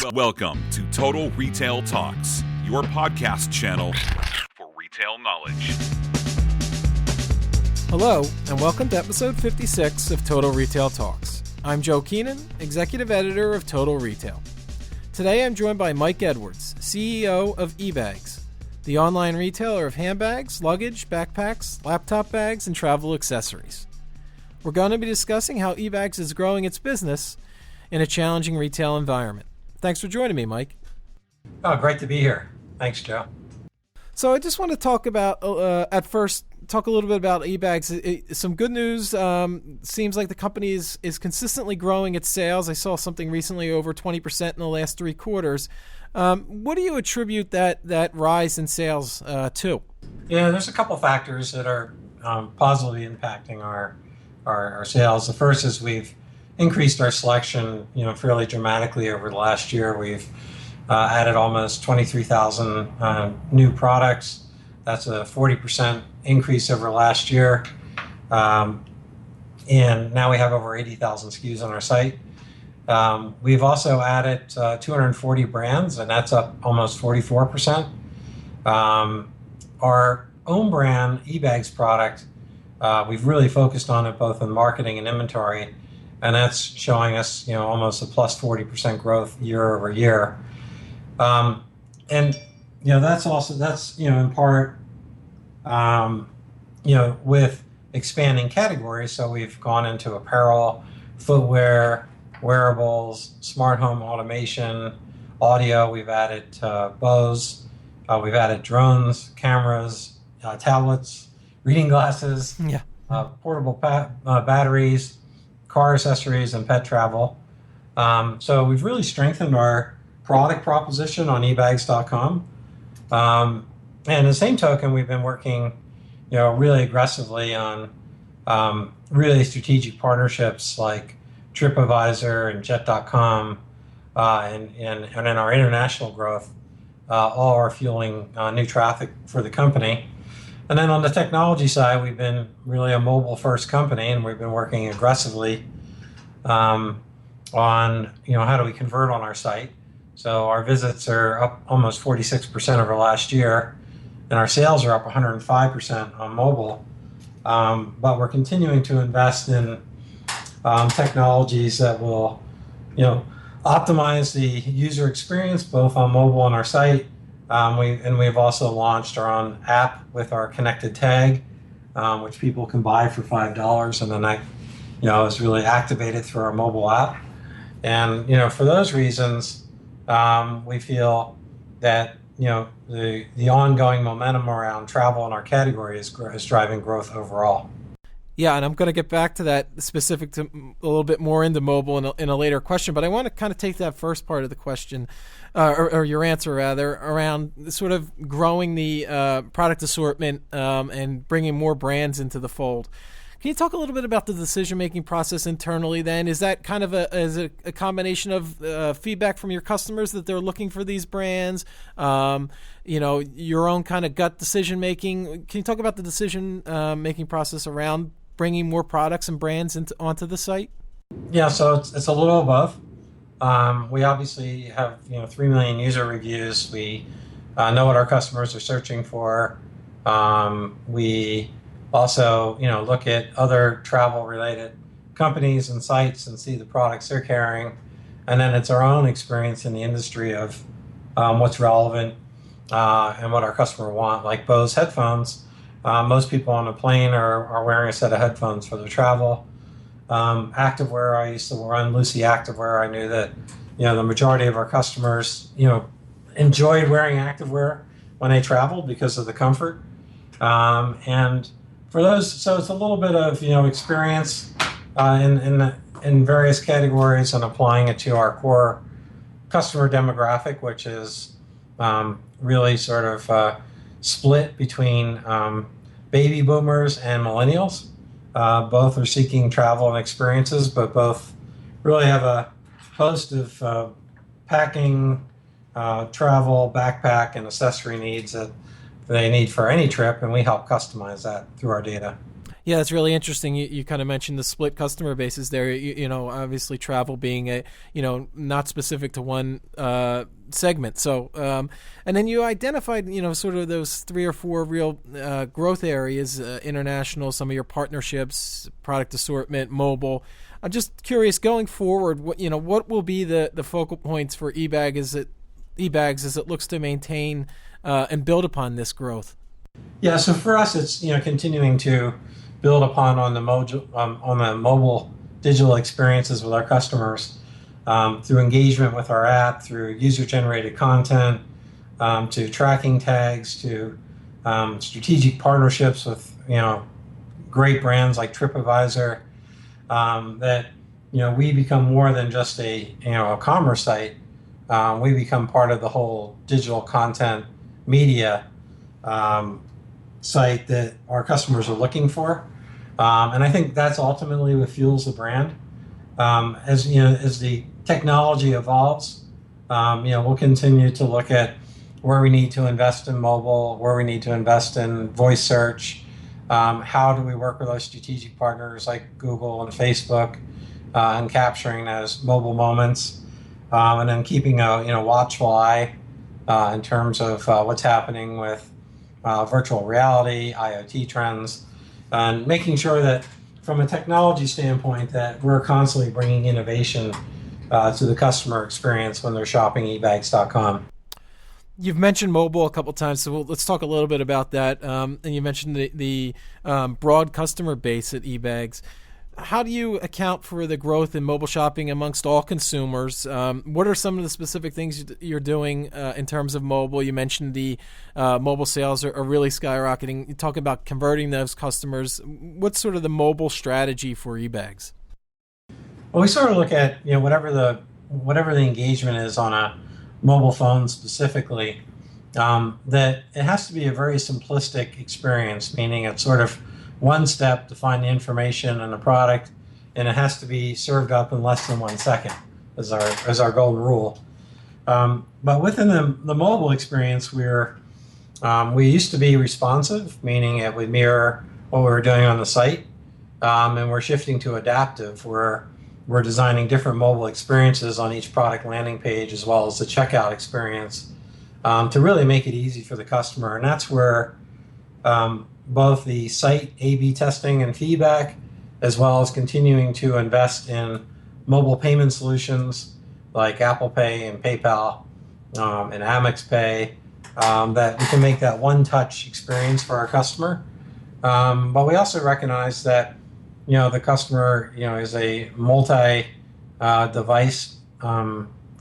Welcome to Total Retail Talks, your podcast channel for retail knowledge. Hello, and welcome to episode 56 of Total Retail Talks. I'm Joe Keenan, executive editor of Total Retail. Today I'm joined by Mike Edwards, CEO of eBags, the online retailer of handbags, luggage, backpacks, laptop bags, and travel accessories. We're going to be discussing how eBags is growing its business in a challenging retail environment. Thanks for joining me, Mike. Oh, great to be here. Thanks, Joe. So I just want to talk about, talk a little bit about eBags. Some good news. Seems like the company is consistently growing its sales. I saw something recently over 20% in the last 3 quarters. What do you attribute that rise in sales to? Yeah, there's a couple factors that are positively impacting our sales. The first is we've increased our selection, fairly dramatically over the last year. We've added almost 23,000 new products. That's a 40% increase over last year. And now we have over 80,000 SKUs on our site. We've also added 240 brands, and that's up almost 44%. Our own brand, eBags product, we've really focused on it both in marketing and inventory, and that's showing us, almost a plus 40% growth year over year. And that's in part, with expanding categories. So we've gone into apparel, footwear, wearables, smart home automation, audio. We've added bows. We've added drones, cameras, tablets, reading glasses, portable batteries, car accessories, and pet travel. So we've really strengthened our product proposition on ebags.com. And the same token, we've been working, really aggressively on really strategic partnerships like TripAdvisor and Jet.com, and in our international growth, all are fueling new traffic for the company. And then on the technology side, we've been really a mobile-first company, and we've been working aggressively on, how do we convert on our site. So our visits are up almost 46% over last year, and our sales are up 105% on mobile. But we're continuing to invest in technologies that will, optimize the user experience both on mobile and our site. We've also launched our own app with our connected tag, which people can buy for $5, and then that, is really activated through our mobile app. And for those reasons, we feel that the ongoing momentum around travel in our category is driving growth overall. Yeah, and I'm going to get back to that specific to a little bit more into mobile in a later question, but I want to kind of take that first part of the question, or your answer rather, around sort of growing the product assortment and bringing more brands into the fold. Can you talk a little bit about the decision-making process internally then? Is that kind of a combination of feedback from your customers that they're looking for these brands, your own kind of gut decision-making? Can you talk about the decision-making process around bringing more products and brands onto the site? Yeah, so it's a little above. We obviously have 3 million user reviews. We know what our customers are searching for. We also look at other travel related companies and sites and see the products they're carrying, and then it's our own experience in the industry of what's relevant and what our customer want. Like Bose headphones, most people on a plane are wearing a set of headphones for their travel. Activewear, I used to run Lucy Activewear. I knew that the majority of our customers enjoyed wearing activewear when they traveled because of the comfort. And for those, so it's a little bit of experience in various categories and applying it to our core customer demographic, which is really sort of split between baby boomers and millennials. Both are seeking travel and experiences, but both really have a host of packing, travel, backpack, and accessory needs that they need for any trip, and we help customize that through our data. Yeah, that's really interesting. You kind of mentioned the split customer bases there. Obviously travel being not specific to one segment. So, and then you identified, sort of those 3 or 4 real growth areas: international, some of your partnerships, product assortment, mobile. I'm just curious, going forward, what will be the focal points for eBags as it looks to maintain and build upon this growth? Yeah, so for us, it's continuing to build upon on the mobile digital experiences with our customers through engagement with our app, through user-generated content, to tracking tags, to strategic partnerships with great brands like TripAdvisor. That we become more than just a commerce site. We become part of the whole digital content media site that our customers are looking for, and I think that's ultimately what fuels the brand. As the technology evolves, we'll continue to look at where we need to invest in mobile, where we need to invest in voice search. How do we work with our strategic partners like Google and Facebook, and capturing those mobile moments, and then keeping a watchful eye in terms of what's happening with virtual reality, IoT trends, and making sure that from a technology standpoint that we're constantly bringing innovation to the customer experience when they're shopping eBags.com. You've mentioned mobile a couple times, so let's talk a little bit about that. And you mentioned the broad customer base at eBags. How do you account for the growth in mobile shopping amongst all consumers? What are some of the specific things you're doing in terms of mobile? You mentioned the mobile sales are really skyrocketing. You talk about converting those customers. What's sort of the mobile strategy for eBags? Well, we sort of look at whatever the engagement is on a mobile phone specifically, that it has to be a very simplistic experience, meaning it's sort of one step to find the information and the product, and it has to be served up in less than 1 second as our golden rule. But within the mobile experience, we used to be responsive, meaning it would mirror what we were doing on the site, and we're shifting to adaptive, where we're designing different mobile experiences on each product landing page as well as the checkout experience, to really make it easy for the customer. And that's where both the site A/B testing and feedback, as well as continuing to invest in mobile payment solutions like Apple Pay and PayPal, and Amex Pay, that we can make that one-touch experience for our customer. But we also recognize that the customer is a multi-device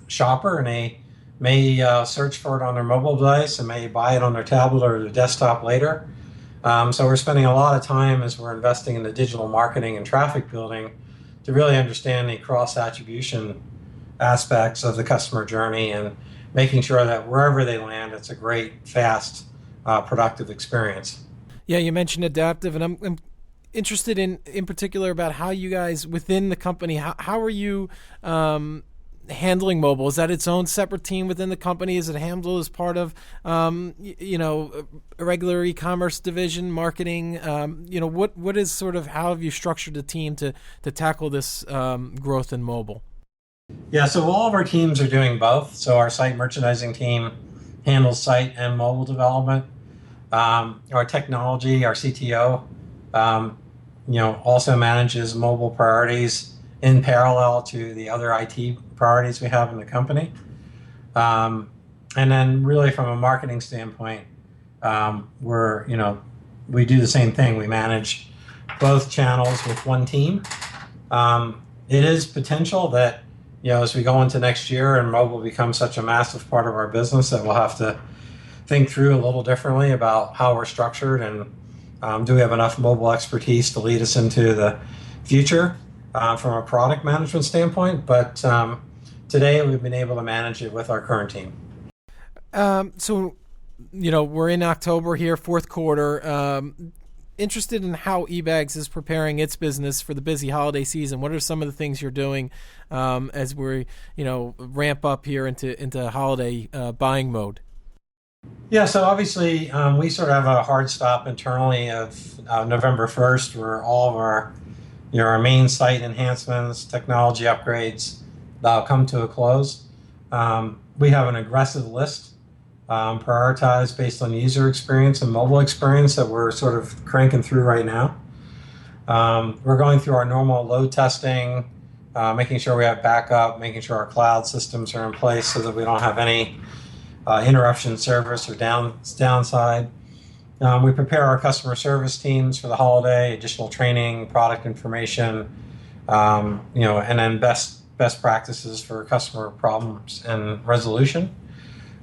shopper, and they may search for it on their mobile device and may buy it on their tablet or their desktop later. So we're spending a lot of time as we're investing in the digital marketing and traffic building to really understand the cross-attribution aspects of the customer journey and making sure that wherever they land, it's a great, fast, productive experience. Yeah, you mentioned adaptive, and I'm interested in particular about how you guys within the company, how are you handling mobile? Is that its own separate team within the company? Is it handled as part of a regular e-commerce division, marketing? What is sort of, how have you structured the team to tackle this growth in mobile? Yeah, so all of our teams are doing both. So our site merchandising team handles site and mobile development. Our technology, our CTO, also manages mobile priorities in parallel to the other IT priorities we have in the company. And then really from a marketing standpoint, we do the same thing. We manage both channels with one team. It is potential that, as we go into next year and mobile becomes such a massive part of our business, that we'll have to think through a little differently about how we're structured and do we have enough mobile expertise to lead us into the future from a product management standpoint. But today we've been able to manage it with our current team. So, we're in October here, fourth quarter. Interested in how eBags is preparing its business for the busy holiday season. What are some of the things you're doing as we ramp up here into holiday buying mode? Yeah, so obviously we sort of have a hard stop internally of November 1st, where all of our our main site enhancements, technology upgrades come to a close. We have an aggressive list prioritized based on user experience and mobile experience that we're sort of cranking through right now. We're going through our normal load testing, making sure we have backup, making sure our cloud systems are in place so that we don't have any interruption in service or downside. We prepare our customer service teams for the holiday, additional training, product information, and then best practices for customer problems and resolution.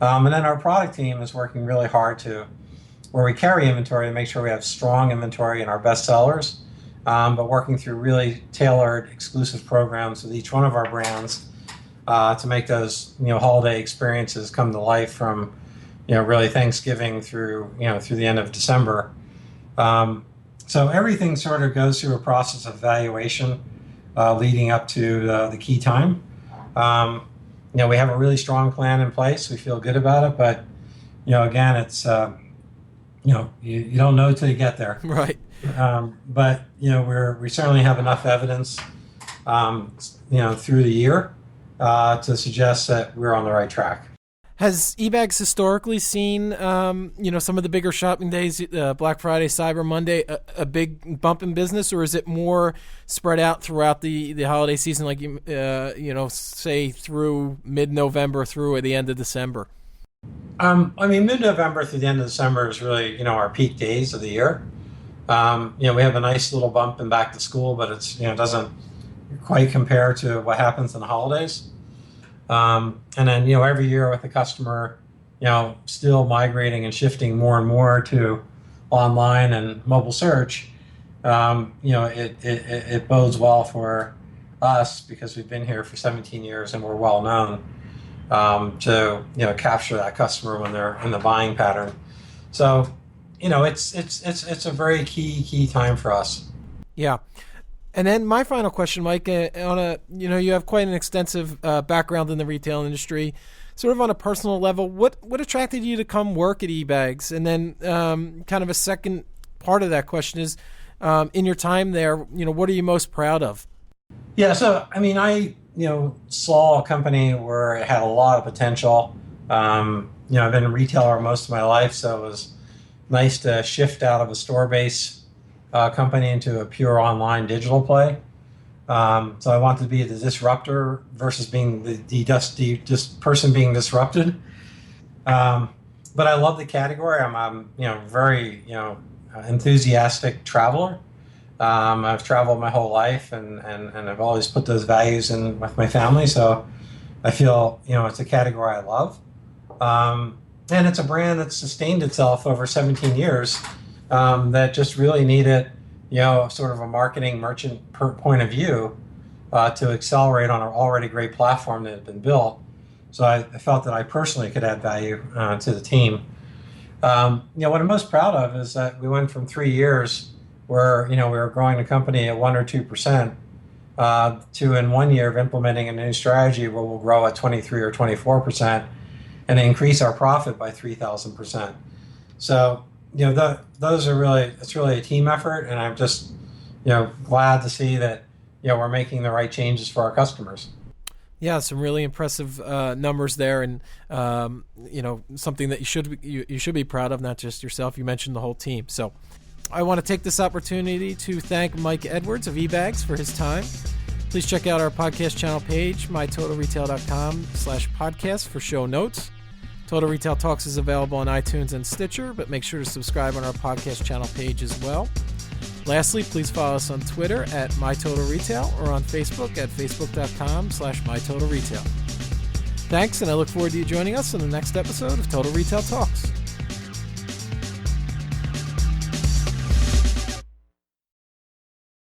And then our product team is working really hard where we carry inventory, to make sure we have strong inventory in our best sellers, but working through really tailored exclusive programs with each one of our brands to make those holiday experiences come to life from really Thanksgiving through the end of December. So everything sort of goes through a process of evaluation leading up to the key time. We have a really strong plan in place. We feel good about it, but again, it's you don't know till you get there. Right. But we certainly have enough evidence through the year to suggest that we're on the right track. Has eBags historically seen, some of the bigger shopping days, Black Friday, Cyber Monday, a big bump in business, or is it more spread out throughout the holiday season, like say through mid-November through the end of December? Mid-November through the end of December is really our peak days of the year. We have a nice little bump in back to school, but it's doesn't quite compare to what happens in the holidays. And then, every year with the customer, still migrating and shifting more and more to online and mobile search, it bodes well for us because we've been here for 17 years and we're well known to, capture that customer when they're in the buying pattern. So, it's a very key time for us. Yeah. And then my final question, Mike, you have quite an extensive background in the retail industry. Sort of on a personal level, what attracted you to come work at eBags? And then kind of a second part of that question is, in your time there, what are you most proud of? Yeah, so, I saw a company where it had a lot of potential. I've been a retailer most of my life, so it was nice to shift out of a store-based company into a pure online digital play. So I wanted to be the disruptor versus being the person being disrupted. But I love the category. I'm very enthusiastic traveler. I've traveled my whole life and I've always put those values in with my family. So I feel it's a category I love. And it's a brand that's sustained itself over 17 years. That just really needed, sort of a marketing merchant point of view to accelerate on an already great platform that had been built. So I felt that I personally could add value to the team. What I'm most proud of is that we went from 3 years where, we were growing the company at 1 or 2% to in 1 year of implementing a new strategy where we'll grow at 23 or 24% and increase our profit by 3,000%. So, those are it's really a team effort, and I'm just, glad to see that, we're making the right changes for our customers. Yeah, some really impressive numbers there, and something that you should be proud of, not just yourself. You mentioned the whole team. So, I want to take this opportunity to thank Mike Edwards of eBags for his time. Please check out our podcast channel page, mytotalretail.com/podcast for show notes. Total Retail Talks is available on iTunes and Stitcher, but make sure to subscribe on our podcast channel page as well. Lastly, please follow us on Twitter at MyTotalRetail or on Facebook at facebook.com/MyTotalRetail. Thanks, and I look forward to you joining us in the next episode of Total Retail Talks.